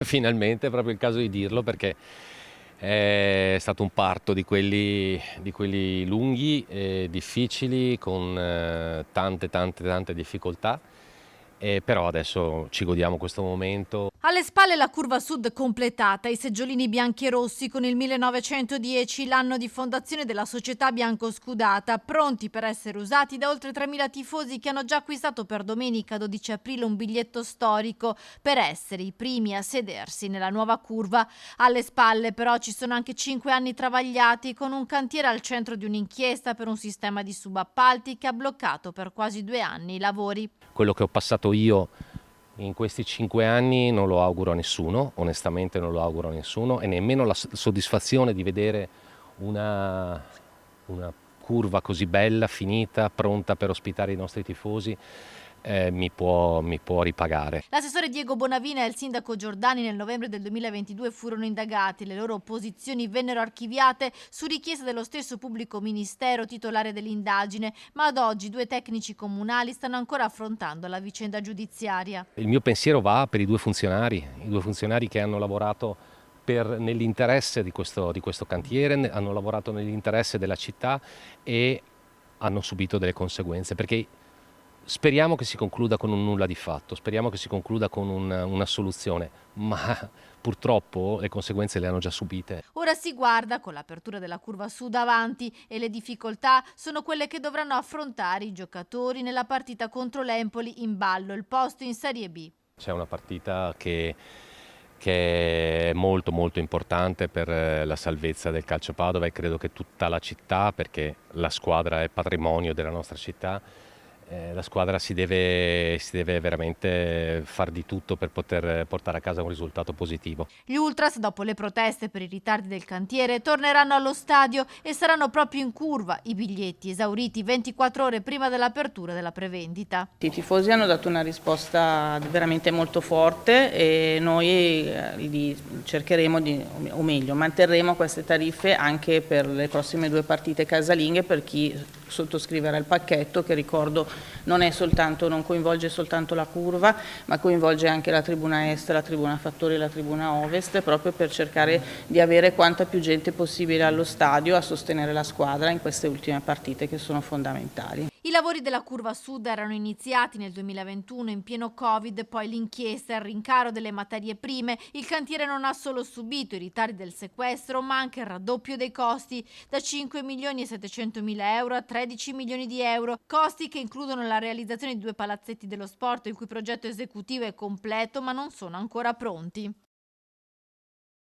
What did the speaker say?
Finalmente è proprio il caso di dirlo, perché è stato un parto di quelli lunghi e difficili, con tante difficoltà, però adesso ci godiamo questo momento. Alle spalle la curva sud completata, i seggiolini bianchi e rossi con il 1910, l'anno di fondazione della società biancoscudata, pronti per essere usati da oltre 3.000 tifosi che hanno già acquistato per domenica 12 aprile un biglietto storico per essere i primi a sedersi nella nuova curva. Alle spalle però ci sono anche 5 anni travagliati, con un cantiere al centro di un'inchiesta per un sistema di subappalti che ha bloccato per quasi 2 anni i lavori. Quello che ho passato io in questi 5 anni non lo auguro a nessuno, onestamente non lo auguro a nessuno, e nemmeno la soddisfazione di vedere una curva così bella, finita, pronta per ospitare i nostri tifosi, mi può ripagare. L'assessore Diego Bonavina e il sindaco Giordani nel novembre del 2022 furono indagati, le loro posizioni vennero archiviate su richiesta dello stesso pubblico ministero titolare dell'indagine, ma ad oggi 2 tecnici comunali stanno ancora affrontando la vicenda giudiziaria. Il mio pensiero va per i due funzionari che hanno lavorato nell'interesse di questo cantiere, hanno lavorato nell'interesse della città e hanno subito delle conseguenze, perché speriamo che si concluda con un nulla di fatto, speriamo che si concluda con una soluzione, ma purtroppo le conseguenze le hanno già subite. Ora si guarda con l'apertura della curva sud avanti e le difficoltà sono quelle che dovranno affrontare i giocatori nella partita contro l'Empoli, in ballo il posto in Serie B. C'è una partita che è molto importante per la salvezza del calcio Padova, e credo che tutta la città, perché la squadra è patrimonio della nostra città, la squadra si deve veramente far di tutto per poter portare a casa un risultato positivo. Gli ultras, dopo le proteste per i ritardi del cantiere, torneranno allo stadio e saranno proprio in curva, i biglietti esauriti 24 ore prima dell'apertura della prevendita. I tifosi hanno dato una risposta veramente molto forte e noi cercheremo o meglio, manterremo queste tariffe anche per le prossime 2 partite casalinghe per chi sottoscriverà il pacchetto, che ricordo non coinvolge soltanto la curva, ma coinvolge anche la tribuna est, la tribuna Fattori e la tribuna ovest, proprio per cercare di avere quanta più gente possibile allo stadio a sostenere la squadra in queste ultime partite che sono fondamentali. I lavori della curva sud erano iniziati nel 2021 in pieno Covid, poi l'inchiesta, il rincaro delle materie prime. Il cantiere non ha solo subito i ritardi del sequestro, ma anche il raddoppio dei costi, da 5.700.000 euro a 13 milioni di euro, costi che includono la realizzazione di 2 palazzetti dello sport il cui progetto esecutivo è completo ma non sono ancora pronti.